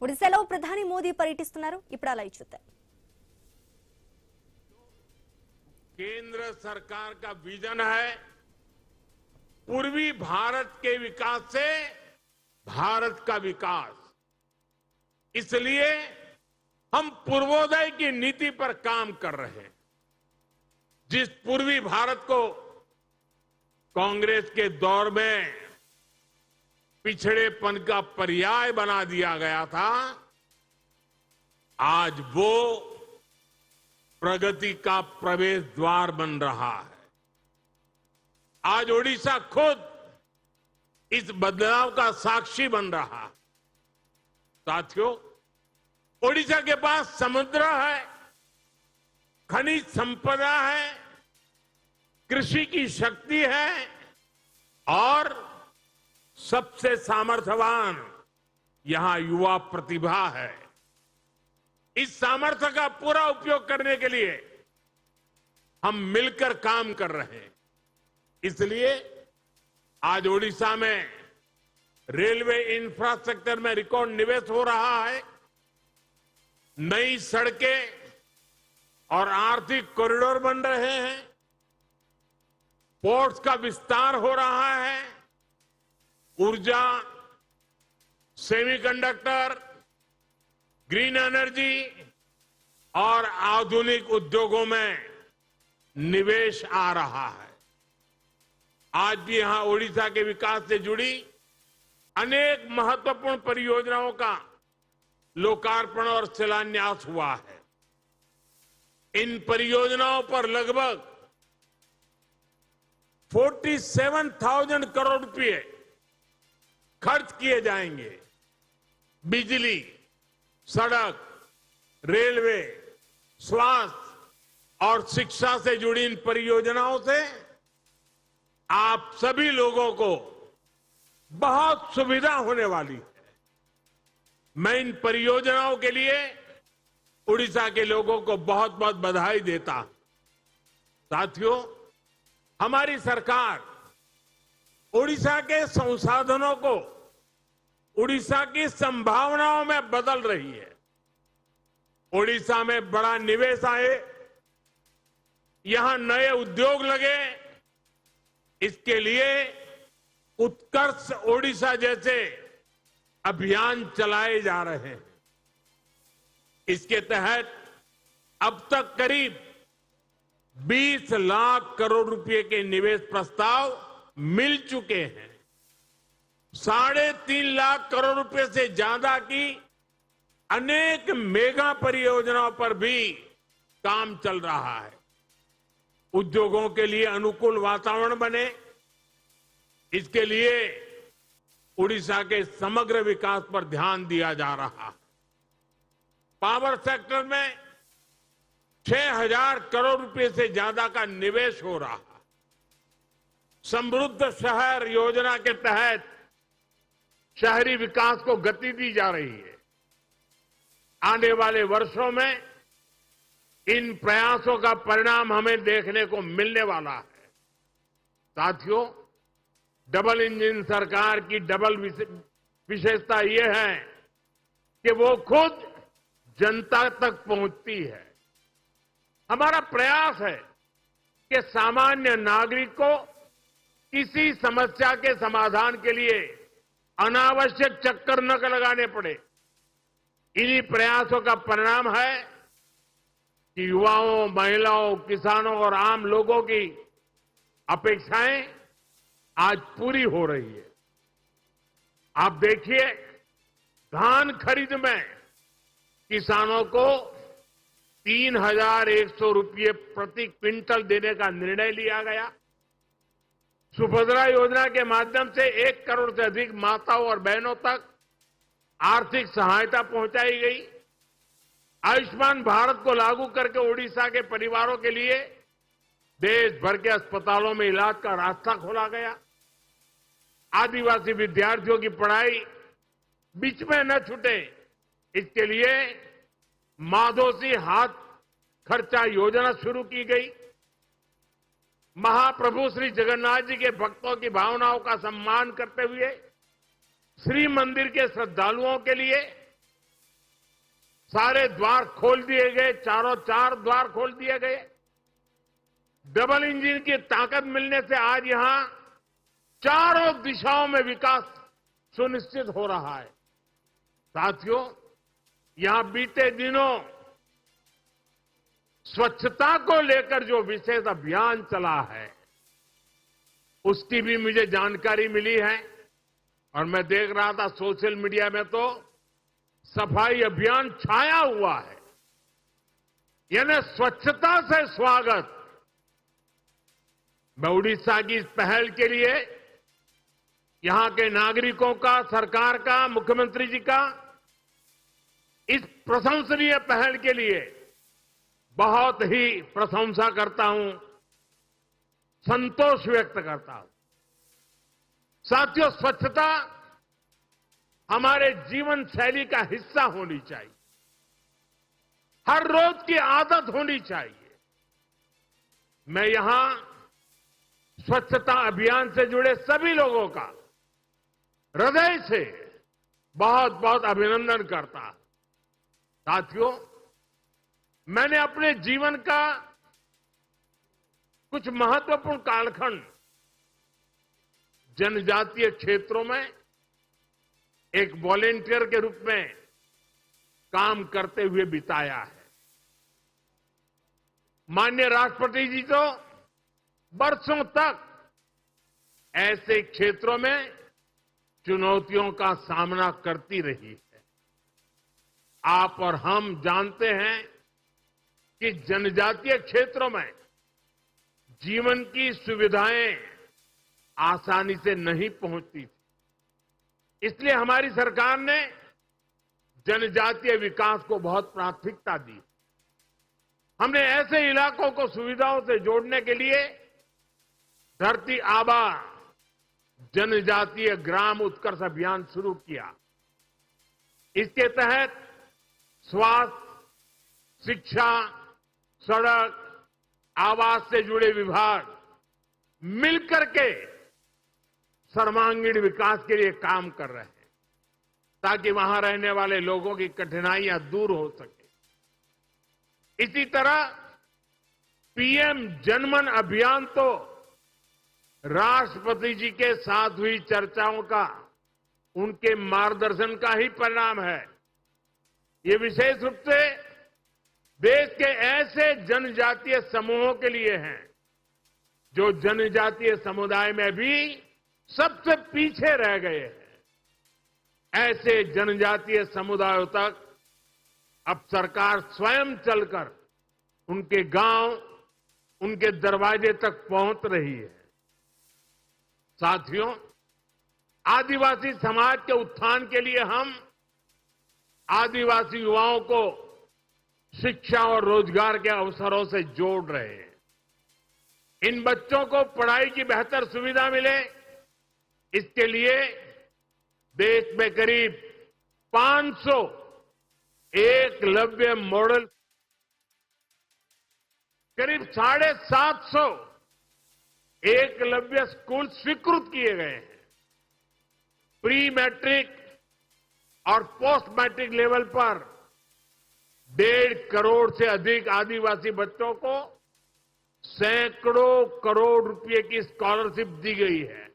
ఒడిశాలో ప్రధాని మోదీ పర్యటిస్తున్నారు. ఇప్పుడు అలా చూద్దాం. केंद्र सरकार का विजन है पूर्वी भारत के विकास से भारत का विकास। इसलिए हम पूर्वोदय की नीति पर काम कर रहे हैं। जिस पूर्वी भारत को कांग्रेस के दौर में पिछड़ेपन का पर्याय बना दिया गया था, आज वो प्रगति का प्रवेश द्वार बन रहा है। आज ओडिशा खुद इस बदलाव का साक्षी बन रहा है। साथियों, ओडिशा के पास समुद्र है, खनिज संपदा है, कृषि की शक्ति है और सबसे सामर्थ्यवान यहां युवा प्रतिभा है। इस सामर्थ्य का पूरा उपयोग करने के लिए हम मिलकर काम कर रहे हैं। इसलिए आज ओडिशा में रेलवे इंफ्रास्ट्रक्चर में रिकॉर्ड निवेश हो रहा है। नई सड़कें और आर्थिक कॉरिडोर बन रहे हैं। पोर्ट्स का विस्तार हो रहा है। ऊर्जा, सेमीकंडक्टर, ग्रीन एनर्जी और आधुनिक उद्योगों में निवेश आ रहा है। आज भी यहां ओडिशा के विकास से जुड़ी अनेक महत्वपूर्ण परियोजनाओं का लोकार्पण और शिलान्यास हुआ है। इन परियोजनाओं पर लगभग 47,000 करोड़ रुपए खर्च किए जाएंगे। बिजली, सड़क, रेलवे, स्वास्थ्य और शिक्षा से जुड़ी इन परियोजनाओं से आप सभी लोगों को बहुत सुविधा होने वाली है। मैं इन परियोजनाओं के लिए उड़ीसा के लोगों को बहुत बहुत बधाई देता हूं। साथियों, हमारी सरकार उड़ीसा के संसाधनों को उड़ीसा की संभावनाओं में बदल रही है। ओडिशा में बड़ा निवेश आए, यहां नए उद्योग लगे, इसके लिए उत्कर्ष ओडिशा जैसे अभियान चलाए जा रहे हैं। इसके तहत अब तक करीब 20 लाख करोड़ रुपए के निवेश प्रस्ताव मिल चुके हैं। 3.5 लाख करोड़ रुपए से ज्यादा की अनेक मेगा परियोजनाओं पर भी काम चल रहा है। उद्योगों के लिए अनुकूल वातावरण बने, इसके लिए उड़ीसा के समग्र विकास पर ध्यान दिया जा रहा है। पावर सेक्टर में 6,000 करोड़ रुपए से ज्यादा का निवेश हो रहा है। समृद्ध शहर योजना के तहत शहरी विकास को गति दी जा रही है। आने वाले वर्षों में इन प्रयासों का परिणाम हमें देखने को मिलने वाला है। साथियों, डबल इंजन सरकार की डबल विशेषता यह है कि वो खुद जनता तक पहुंचती है। हमारा प्रयास है कि सामान्य नागरिक को किसी समस्या के समाधान के लिए अनावश्यक चक्कर न लगाने पड़े। इन्हीं प्रयासों का परिणाम है कि युवाओं, महिलाओं, किसानों और आम लोगों की अपेक्षाएं आज पूरी हो रही है। आप देखिए, धान खरीद में किसानों को 3,100 रुपये प्रति क्विंटल देने का निर्णय लिया गया। सुभद्रा योजना के माध्यम से 1 करोड़ से अधिक माताओं और बहनों तक आर्थिक सहायता पहुंचाई गई। आयुष्मान भारत को लागू करके ओडिशा के परिवारों के लिए देश भर के अस्पतालों में इलाज का रास्ता खोला गया। आदिवासी विद्यार्थियों की पढ़ाई बीच में न छूटे, इसके लिए माधोसी हाथ खर्चा योजना शुरू की गई। महाप्रभु श्री जगन्नाथ जी के भक्तों की भावनाओं का सम्मान करते हुए श्री मंदिर के श्रद्धालुओं के लिए सारे द्वार खोल दिए गए, चारों चार द्वार खोल दिए गए। डबल इंजन की ताकत मिलने से आज यहां चारों दिशाओं में विकास सुनिश्चित हो रहा है। साथियों, यहां बीते दिनों स्वच्छता को लेकर जो विशेष अभियान चला है, उसकी भी मुझे जानकारी मिली है। और मैं देख रहा था सोशल मीडिया में तो सफाई अभियान छाया हुआ है, यानी स्वच्छता से स्वागत। मैं उड़ीसा की इस पहल के लिए यहां के नागरिकों का, सरकार का, मुख्यमंत्री जी का इस प्रशंसनीय पहल के लिए बहुत ही प्रशंसा करता हूं, संतोष व्यक्त करता हूं। साथियों, स्वच्छता हमारे जीवन शैली का हिस्सा होनी चाहिए, हर रोज की आदत होनी चाहिए। मैं यहां स्वच्छता अभियान से जुड़े सभी लोगों का हृदय से बहुत बहुत अभिनंदन करता हूं। साथियों, मैंने अपने जीवन का कुछ महत्वपूर्ण कालखंड जनजातीय क्षेत्रों में एक वॉलेंटियर के रूप में काम करते हुए बिताया है। माननीय राष्ट्रपति जी तो बरसों तक ऐसे क्षेत्रों में चुनौतियों का सामना करती रही है। आप और हम जानते हैं कि जनजातीय क्षेत्रों में जीवन की सुविधाएं आसानी से नहीं पहुंचती थी। इसलिए हमारी सरकार ने जनजातीय विकास को बहुत प्राथमिकता दी। हमने ऐसे इलाकों को सुविधाओं से जोड़ने के लिए धरती आबा जनजातीय ग्राम उत्कर्ष अभियान शुरू किया। इसके तहत स्वास्थ्य, शिक्षा, सड़क, आवास से जुड़े विभाग मिलकर के सर्वांगीण विकास के लिए काम कर रहे हैं, ताकि वहां रहने वाले लोगों की कठिनाइयां दूर हो सके। इसी तरह पीएम जनमन अभियान तो राष्ट्रपति जी के साथ हुई चर्चाओं का, उनके मार्गदर्शन का ही परिणाम है। ये विशेष रूप से देश के ऐसे जनजातीय समूहों के लिए हैं जो जनजातीय समुदाय में भी सबसे पीछे रह गए हैं। ऐसे जनजातीय समुदायों तक अब सरकार स्वयं चलकर उनके गांव, उनके दरवाजे तक पहुंच रही है। साथियों, आदिवासी समाज के उत्थान के लिए हम आदिवासी युवाओं को शिक्षा और रोजगार के अवसरों से जोड़ रहे हैं। इन बच्चों को पढ़ाई की बेहतर सुविधा मिले, इसके लिए देश में करीब 500 एकलव्य मॉडल, करीब 750 एकलव्य स्कूल स्वीकृत किए गए हैं। प्री मैट्रिक और पोस्ट मैट्रिक लेवल पर 1.5 करोड़ से अधिक आदिवासी बच्चों को सैकड़ों करोड़ रुपए की स्कॉलरशिप दी गई है।